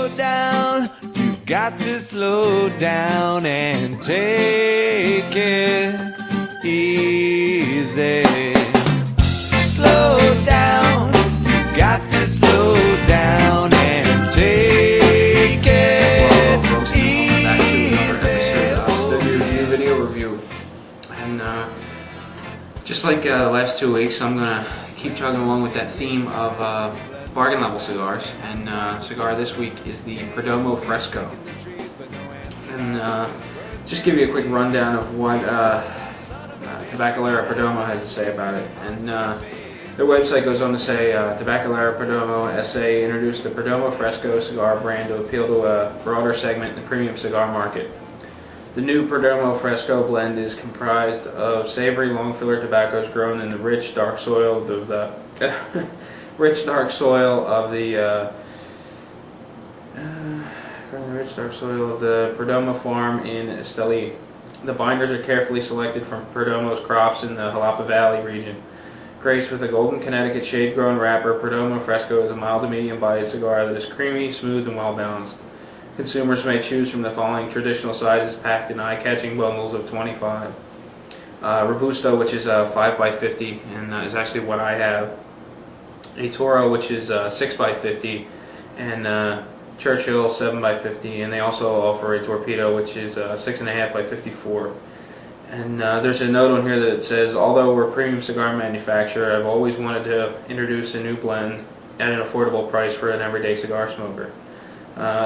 slow down. You got to slow down and take it easy. Slow down. You got to slow down and take it easy. Stogie review, video review, and just like the last 2 weeks, I'm gonna keep chugging along with that theme of bargain level cigars, and cigar this week is the Perdomo Fresco. And just give you a quick rundown of what Tabacalera Perdomo has to say about it. And their website goes on to say, Tabacalera Perdomo SA introduced the Perdomo Fresco cigar brand to appeal to a broader segment in the premium cigar market. The new Perdomo Fresco blend is comprised of savory long filler tobaccos grown in the rich dark soil of the Perdomo farm in Stogie. The binders are carefully selected from Perdomo's crops in the Jalapa Valley region. Graced with a golden Connecticut shade-grown wrapper, Perdomo Fresco is a mild to medium-bodied cigar that is creamy, smooth, and well-balanced. Consumers may choose from the following traditional sizes packed in eye-catching bundles of 25. Robusto, which is 5x50, and is actually what I have. A Toro, which is 6x50, and Churchill 7x50, and they also offer a Torpedo, which is 6.5x54. And there's a note on here that says, although we're a premium cigar manufacturer, I've always wanted to introduce a new blend at an affordable price for an everyday cigar smoker.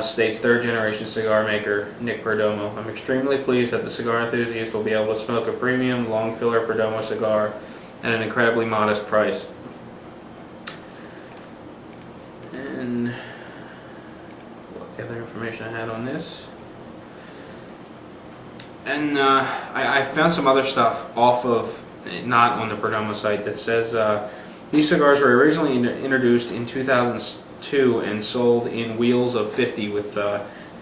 States third generation cigar maker Nick Perdomo. I'm extremely pleased that the cigar enthusiast will be able to smoke a premium long filler Perdomo cigar at an incredibly modest price. And what other information I had on this? And I found some other stuff off of, not on the Perdomo site, that says these cigars were originally introduced in 2002 and sold in wheels of 50 with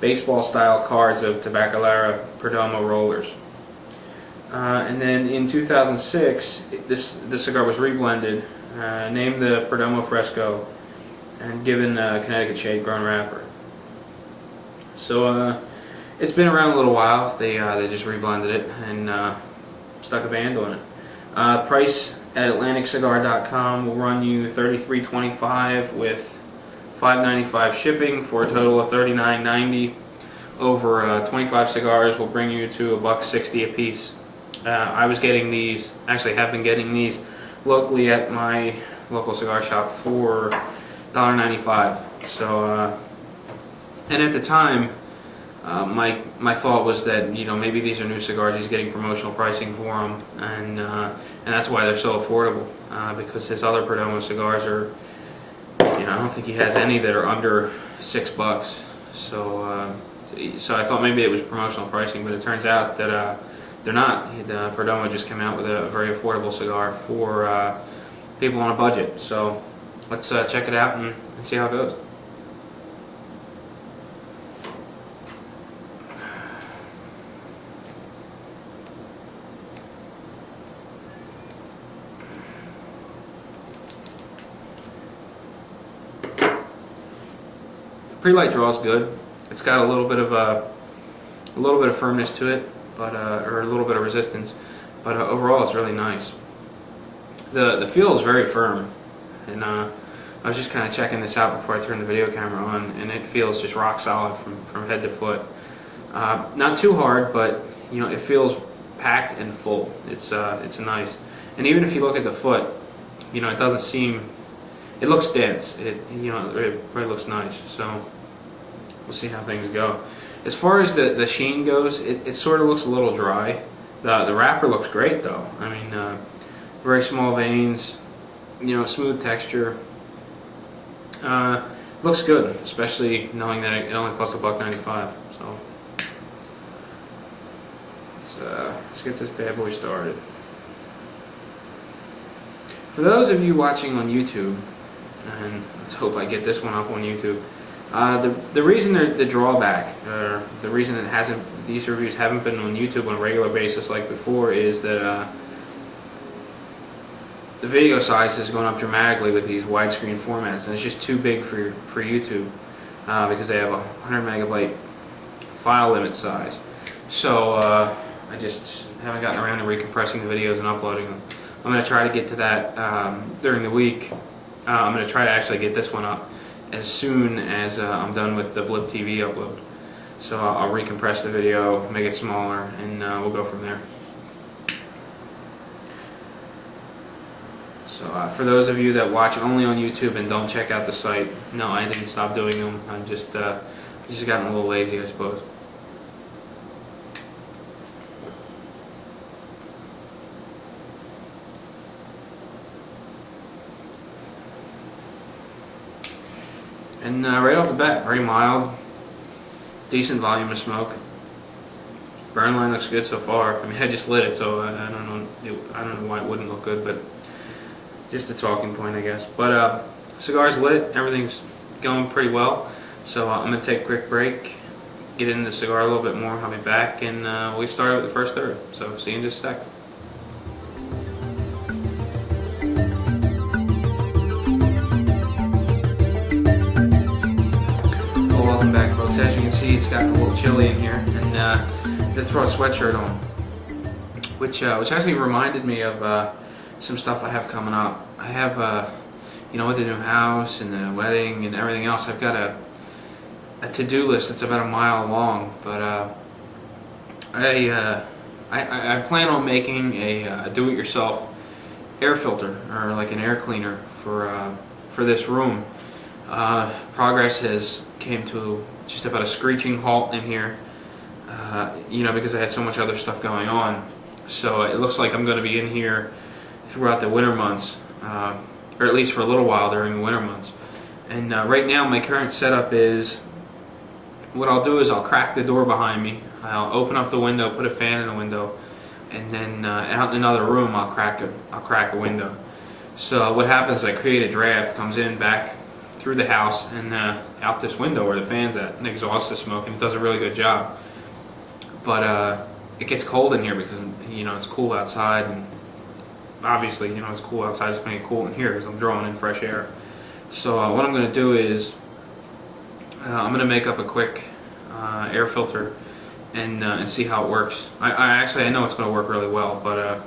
baseball-style cards of Tabacalera Perdomo rollers. And then in 2006, the cigar was reblended, named the Perdomo Fresco, and given a Connecticut shade-grown wrapper. So it's been around a little while. They just reblended it and stuck a band on it. Price at AtlanticCigar.com will run you $33.25 with $5.95 shipping for a total of $39.90. Over 25 cigars will bring you to $1.60 a piece. I was getting these, actually have been getting these locally at my local cigar shop for $1.95. So, and at the time, my thought was that, you know, maybe these are new cigars. He's getting promotional pricing for them, and that's why they're so affordable. Because his other Perdomo cigars are, you know, I don't think he has any that are under $6. So I thought maybe it was promotional pricing, but it turns out that they're not. The Perdomo just came out with a very affordable cigar for people on a budget. So let's check it out and see how it goes. Pre-light draw is good. It's got a little bit of firmness to it, but or a little bit of resistance, but overall it's really nice. The feel is very firm, and I was just kind of checking this out before I turned the video camera on, and it feels just rock solid from head to foot. Not too hard, but you know, it feels packed and full. It's nice, and even if you look at the foot, you know, it doesn't seem. It looks dense. It really looks nice. So we'll see how things go. As far as the sheen goes, it sort of looks a little dry. The wrapper looks great though. I mean, very small veins, you know, smooth texture. Looks good, especially knowing that it only costs $1.95. So let's get this bad boy started. For those of you watching on YouTube, and let's hope I get this one up on YouTube. The reason the drawback, or the reason these reviews haven't been on YouTube on a regular basis like before, is that the video size has gone up dramatically with these widescreen formats, and it's just too big for YouTube. because they have a 100 megabyte file limit size. So I just haven't gotten around to recompressing the videos and uploading them. I'm going to try to get to that during the week. I'm going to try to actually get this one up as soon as I'm done with the Blip TV upload. So I'll recompress the video, make it smaller, and we'll go from there. So for those of you that watch only on YouTube and don't check out the site, no, I didn't stop doing them. I'm just gotten a little lazy, I suppose. And right off the bat, very mild, decent volume of smoke. Burn line looks good so far. I mean, I just lit it, so I don't know why it wouldn't look good, but just a talking point, I guess. But cigar's lit, everything's going pretty well. So I'm gonna take a quick break, get into the cigar a little bit more. I'll be back, and we start with the first third. So see you in just a sec. Welcome back, folks. As you can see, it's gotten a little chilly in here, and to throw a sweatshirt on, which actually reminded me of some stuff I have coming up. I have, you know, with the new house and the wedding and everything else, I've got a to-do list that's about a mile long. But I plan on making a do-it-yourself air filter, or like an air cleaner for this room. Progress has came to just about a screeching halt in here, you know, because I had so much other stuff going on. So it looks like I'm going to be in here throughout the winter months, or at least for a little while during the winter months. And right now my current setup is, what I'll do is I'll crack the door behind me, I'll open up the window, put a fan in the window, and then out in another room I'll crack a window. So what happens is I create a draft, comes in back through the house and out this window where the fan's at, and exhausts the smoke, and it does a really good job. But it gets cold in here because, you know, it's cool outside, and obviously, you know, it's cool outside, it's going to get cool in here because I'm drawing in fresh air. So what I'm going to do is I'm going to make up a quick air filter and see how it works. I know it's going to work really well, but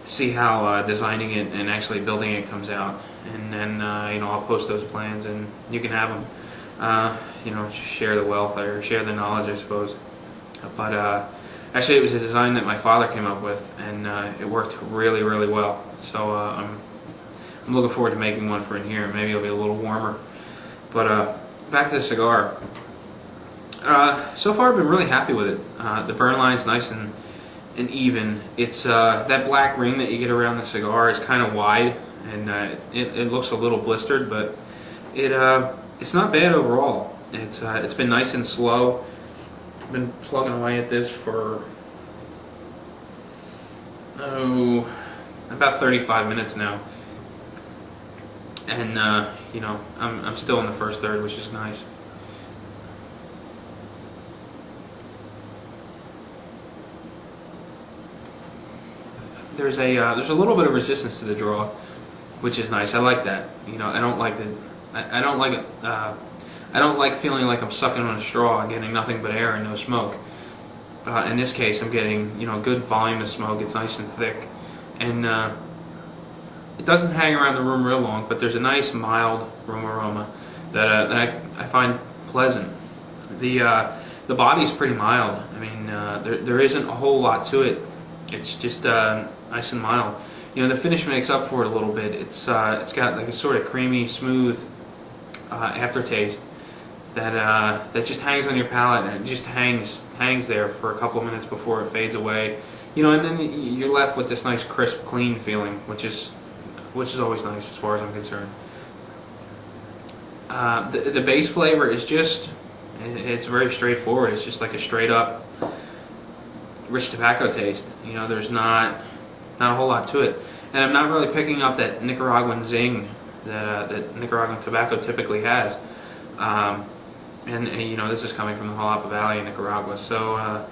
see how designing it and actually building it comes out. And then, you know, I'll post those plans and you can have them, you know, share the wealth or share the knowledge, I suppose. But actually it was a design that my father came up with, and it worked really, really well. So I'm looking forward to making one for in here. Maybe it'll be a little warmer. But back to the cigar. So far I've been really happy with it. The burn line's nice and even. It's that black ring that you get around the cigar is kind of wide, and it looks a little blistered, but it's not bad overall. It's been nice and slow. I've been plugging away at this for about 35 minutes now, and you know, I'm still in the first third, which is nice. There's a little bit of resistance to the draw, which is nice. I like that. You know, I don't like feeling like I'm sucking on a straw and getting nothing but air and no smoke. In this case, I'm getting, you know, good volume of smoke. It's nice and thick, and it doesn't hang around the room real long. But there's a nice mild room aroma that I find pleasant. The body's pretty mild. I mean, there isn't a whole lot to it. It's just nice and mild. You know, the finish makes up for it a little bit. It's got like a sort of creamy, smooth aftertaste that just hangs on your palate, and it just hangs there for a couple of minutes before it fades away. You know, and then you're left with this nice, crisp, clean feeling, which is always nice as far as I'm concerned. The base flavor is it's very straightforward. It's just like a straight up rich tobacco taste. You know, there's not a whole lot to it, and I'm not really picking up that Nicaraguan zing that Nicaraguan tobacco typically has. And you know, this is coming from the Jalapa Valley in Nicaragua, so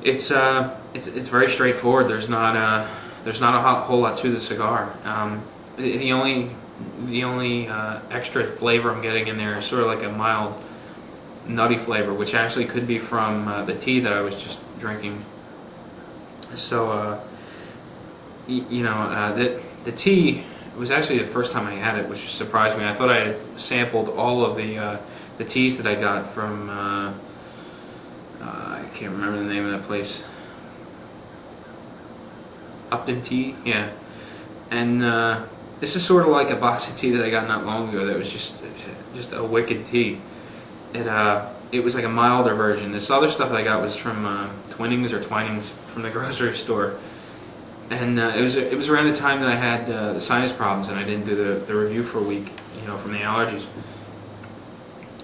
it's very straightforward. There's not a whole lot to the cigar. The only extra flavor I'm getting in there is sort of like a mild nutty flavor, which actually could be from the tea that I was just drinking. So, the tea was actually the first time I had it, which surprised me. I thought I had sampled all of the teas that I got from, I can't remember the name of that place. Upton Tea? Yeah. And this is sort of like a box of tea that I got not long ago that was just a wicked tea. It was like a milder version. This other stuff that I got was from Twinings from the grocery store. And it was around the time that I had the sinus problems, and I didn't do the review for a week, from the allergies.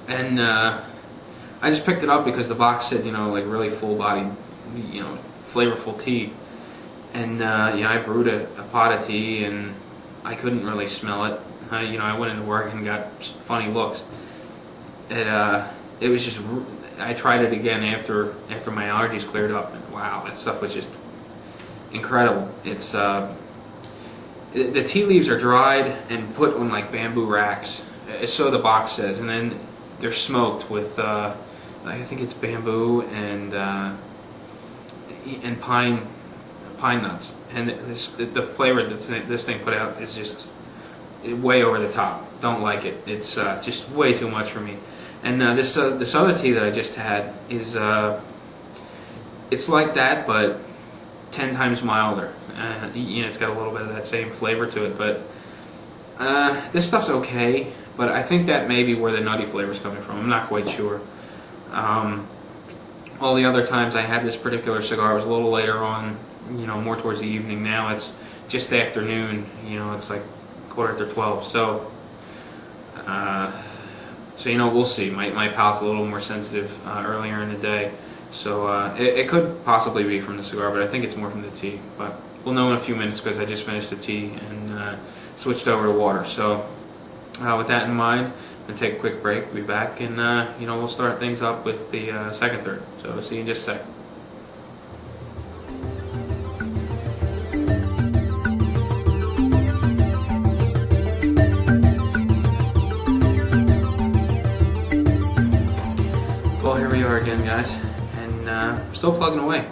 And I just picked it up because the box said, like really full-bodied, flavorful tea. And I brewed a pot of tea, and I couldn't really smell it. I went into work and got funny looks. It was just. I tried it again after my allergies cleared up, and wow, that stuff was just incredible. It's the tea leaves are dried and put on like bamboo racks, so the box says, and then they're smoked with I think it's bamboo and pine nuts, and the flavor that this thing put out is just way over the top. Don't like it. It's just way too much for me. And this other tea that I just had is it's like that, but 10 times milder. It's got a little bit of that same flavor to it, but this stuff's okay. But I think that may be where the nutty flavor's coming from. I'm not quite sure. All the other times I had this particular cigar was a little later on, more towards the evening. Now it's just afternoon. It's like 11:45. So, we'll see. My palate's a little more sensitive earlier in the day. So it could possibly be from the cigar, but I think it's more from the tea. But we'll know in a few minutes because I just finished the tea and switched over to water. So with that in mind, I'm going to take a quick break. We'll be back and we'll start things up with the second third. So see you in just a sec. Well, here we are again, guys, and still plugging away.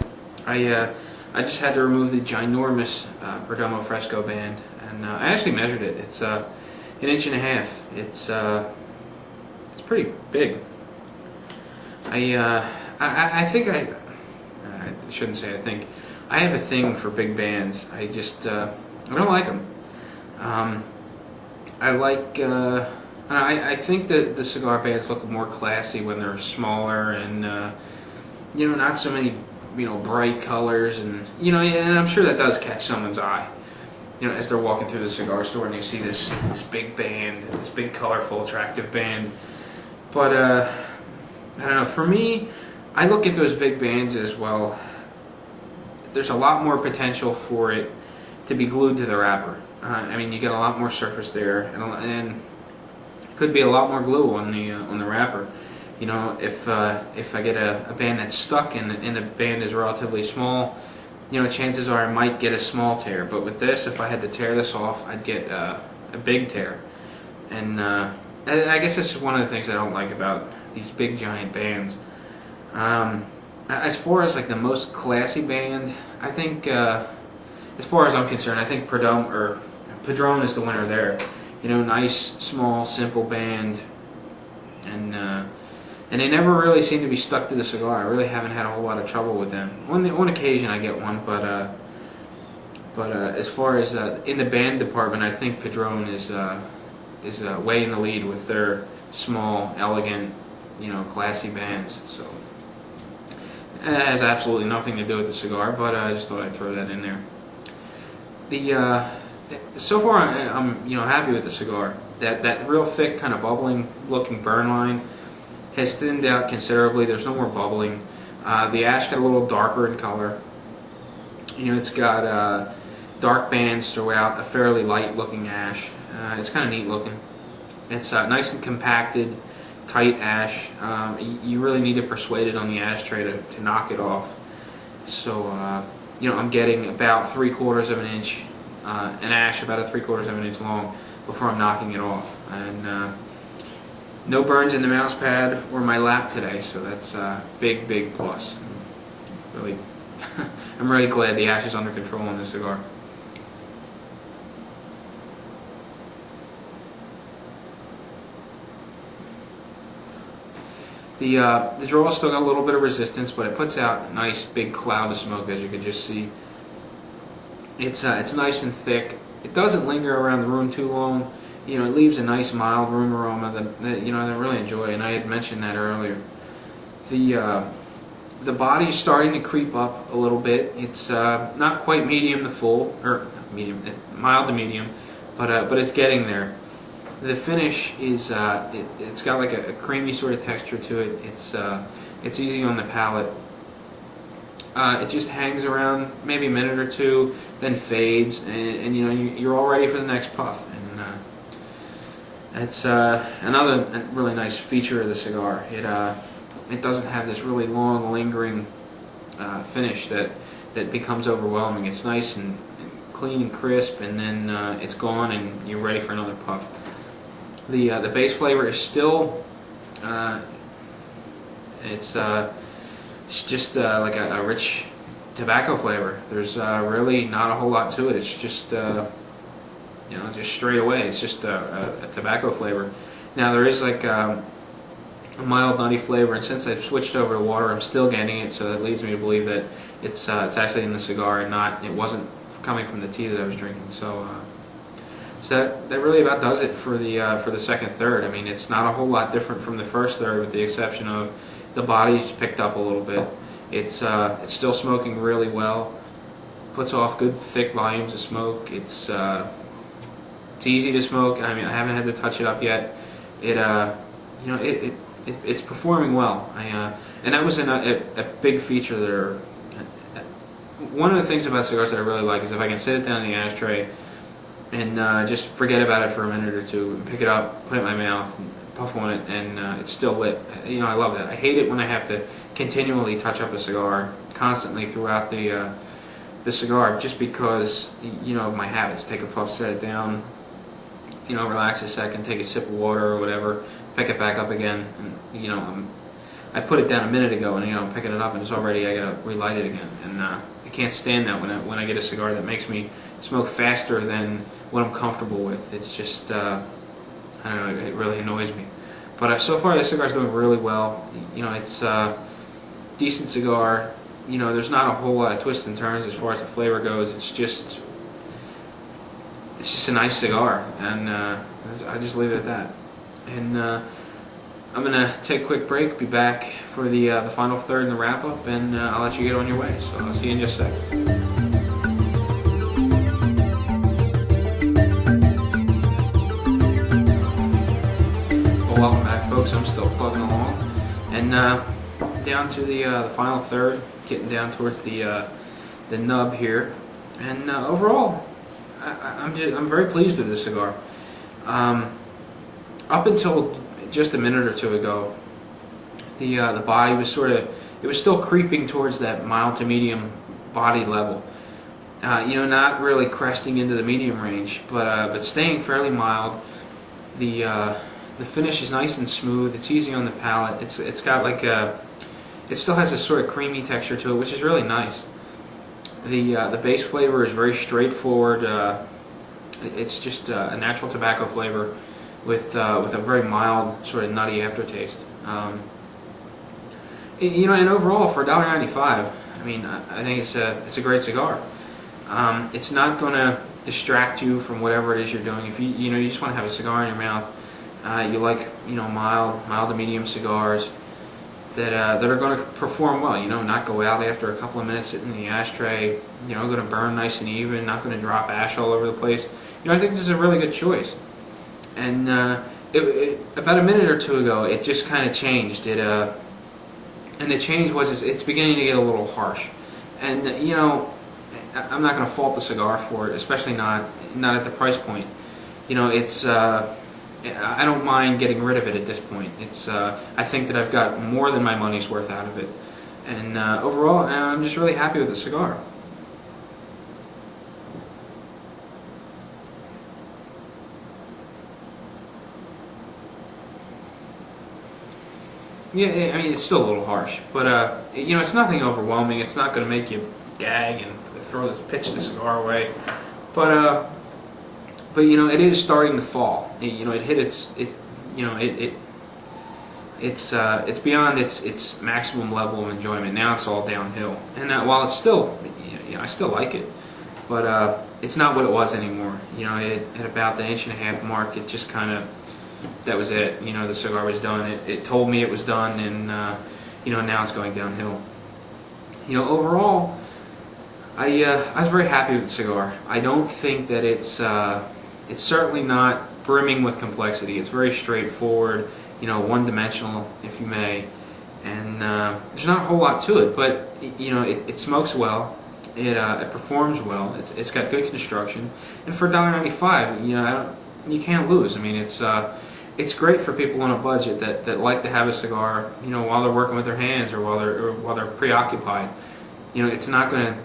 I just had to remove the ginormous Perdomo Fresco band, and I actually measured it. It's 1.5 inches. It's pretty big. I think I shouldn't say I think. I have a thing for big bands. I don't like them. I think that the cigar bands look more classy when they're smaller and not so many bright colors, and and I'm sure that does catch someone's eye as they're walking through the cigar store and they see this big band, this big colorful attractive band. But I don't know, for me, I look at those big bands as well. There's a lot more potential for it to be glued to the wrapper. You get a lot more surface there, and could be a lot more glue on the wrapper. If I get a band that's stuck and the band is relatively small, chances are I might get a small tear. But with this, if I had to tear this off, I'd get a big tear. And I guess this is one of the things I don't like about these big giant bands. As far as like the most classy band, I think, as far as I'm concerned, I think Padron is the winner there. Nice, small, simple band, and they never really seem to be stuck to the cigar. I really haven't had a whole lot of trouble with them. On occasion I get one, but as far as in the band department, I think Padron is way in the lead with their small, elegant, classy bands. So it has absolutely nothing to do with the cigar, but I just thought I'd throw that in there. So far, I'm happy with the cigar. That real thick, kind of bubbling looking burn line has thinned out considerably. There's no more bubbling. The ash got a little darker in color. It's got dark bands throughout, a fairly light looking ash. It's kind of neat looking. It's nice and compacted, tight ash. You really need to persuade it on the ashtray to knock it off. So I'm getting about 3/4 of an inch. An ash about 3/4 of an inch long before I'm knocking it off, and No burns in the mouse pad or my lap today, so that's a big plus. Really, I'm really glad the ash is under control on this cigar. The draw still got a little bit of resistance, but it puts out a nice big cloud of smoke, as you can just see. It's nice and thick. It doesn't linger around the room too long. You know, it leaves a nice mild room aroma that I really enjoy, and I had mentioned that earlier. The body's starting to creep up a little bit. It's not quite medium to full, or medium, mild to medium, but it's getting there. The finish is it's got like a creamy sort of texture to it. It's easy on the palate. It just hangs around maybe a minute or two, then fades, and you're all ready for the next puff. And it's another really nice feature of the cigar. It doesn't have this really long, lingering finish that becomes overwhelming. It's nice and clean and crisp, and then it's gone, and you're ready for another puff. The base flavor is still it's just like a rich tobacco flavor. There's really not a whole lot to it. It's just just straight away. It's just a tobacco flavor. Now there is like a mild nutty flavor, and since I've switched over to water, I'm still getting it. So that leads me to believe that it's actually in the cigar and it wasn't coming from the tea that I was drinking. So that really about does it for the second third. I mean, it's not a whole lot different from the first third, with the exception of the body's picked up a little bit. It's still smoking really well. Puts off good thick volumes of smoke. It's easy to smoke. I mean, I haven't had to touch it up yet. It's performing well. And that was a big feature there. One of the things about cigars that I really like is if I can sit it down in the ashtray and just forget about it for a minute or two, and pick it up, put it in my mouth, and puff on it, and it's still lit. I love that. I hate it when I have to continually touch up a cigar constantly throughout the cigar, just because of my habits. Take a puff, set it down, relax a second, take a sip of water or whatever, pick it back up again, and I put it down a minute ago, and I'm picking it up, and it's already, I gotta relight it again, and I can't stand that when I get a cigar that makes me smoke faster than what I'm comfortable with. It's just I don't know, it really annoys me. But so far the cigar's doing really well. It's a decent cigar. There's not a whole lot of twists and turns as far as the flavor goes. It's just a nice cigar, and I just leave it at that. And I'm gonna take a quick break, be back for the final third and the wrap up, and I'll let you get on your way. So I'll see you in just a second. Welcome back, folks. I'm still plugging along, and down to the final third, getting down towards the nub here, and overall, I'm very pleased with this cigar. Up until just a minute or two ago, the body was it was still creeping towards that mild to medium body level. Not really cresting into the medium range, but staying fairly mild. The finish is nice and smooth. It's easy on the palate. It's got like it still has a sort of creamy texture to it, which is really nice. The base flavor is very straightforward. It's just a natural tobacco flavor with a very mild sort of nutty aftertaste. And overall for $1.95, I mean, I think it's a great cigar. It's not going to distract you from whatever it is you're doing. If you just want to have a cigar in your mouth. You like mild to medium cigars that are going to perform well. Not go out after a couple of minutes sitting in the ashtray. Going to burn nice and even. Not going to drop ash all over the place. I think this is a really good choice. And about a minute or two ago, it just kind of changed. And the change was it's beginning to get a little harsh. And I'm not going to fault the cigar for it, especially not at the price point. It's I don't mind getting rid of it at this point. I think that I've got more than my money's worth out of it, and overall, I'm just really happy with the cigar. Yeah, I mean, it's still a little harsh, but you know, it's nothing overwhelming. It's not going to make you gag and pitch the cigar away. But you know, it is starting to fall. You know, it hit you know, it's beyond its maximum level of enjoyment. Now it's all downhill, and while it's still, you know, I still like it, but it's not what it was anymore. You know, at about the 1.5-inch mark, it just kind of, that was it. You know, the cigar was done. It told me it was done, and you know, now it's going downhill. You know, overall, I was very happy with the cigar. I don't think that it's certainly not brimming with complexity. It's very straightforward, you know, one-dimensional, if you may, and there's not a whole lot to it. But you know, it smokes well. It performs well. It's got good construction, and for $1.95, you know, you can't lose. I mean, it's great for people on a budget that like to have a cigar, you know, while they're working with their hands or while they're preoccupied. You know, it's not going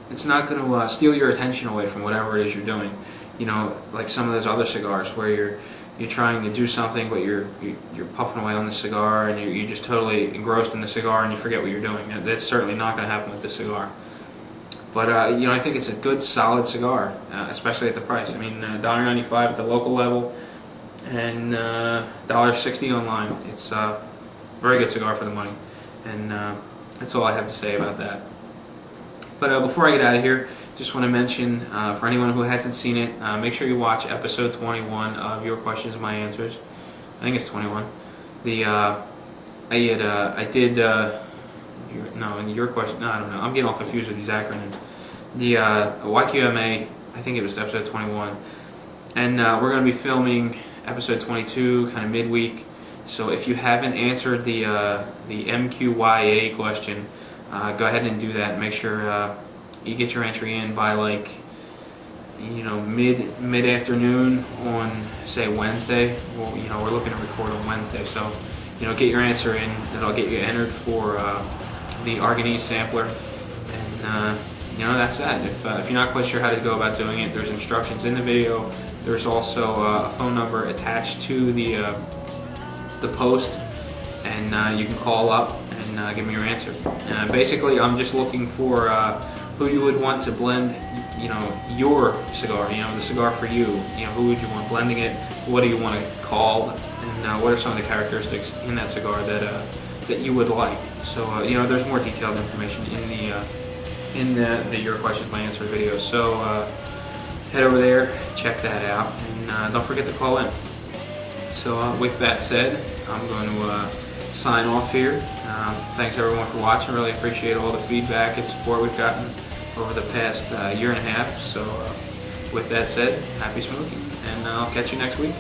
to steal your attention away from whatever it is you're doing. You know, like some of those other cigars where you're trying to do something, but you're puffing away on the cigar, and you're just totally engrossed in the cigar, and you forget what you're doing. That's certainly not going to happen with this cigar. But you know, I think it's a good, solid cigar, especially at the price. I mean, $1.95 at the local level, and $1.60 online. It's a very good cigar for the money, and that's all I have to say about that. But before I get out of here, just want to mention, for anyone who hasn't seen it, make sure you watch episode 21 of Your Questions, My Answers. I think it's 21. Your question. No, I don't know. I'm getting all confused with these acronyms. The YQMA. I think it was episode 21, and we're going to be filming episode 22 kind of midweek. So if you haven't answered the MQYA question, go ahead and do that. Make sure you get your entry in by, like, you know, mid afternoon on, say, Wednesday. Well, you know, we're looking to record on Wednesday, so you know, get your answer in. That'll get you entered for the Arganese sampler, and you know, that's that. If you're not quite sure how to go about doing it, there's instructions in the video. There's also a phone number attached to the post, and you can call up and give me your answer. Basically, I'm just looking for who you would want to blend, you know, your cigar, you know, the cigar for you. You know, who would you want blending it? What do you want it called? And what are some of the characteristics in that cigar that you would like? So you know, there's more detailed information in the Your Questions, My Answer video. So head over there, check that out, and don't forget to call in. So with that said, I'm going to sign off here. Thanks everyone for watching. Really appreciate all the feedback and support we've gotten over the past year and a half. So with that said, happy smoking, and I'll catch you next week.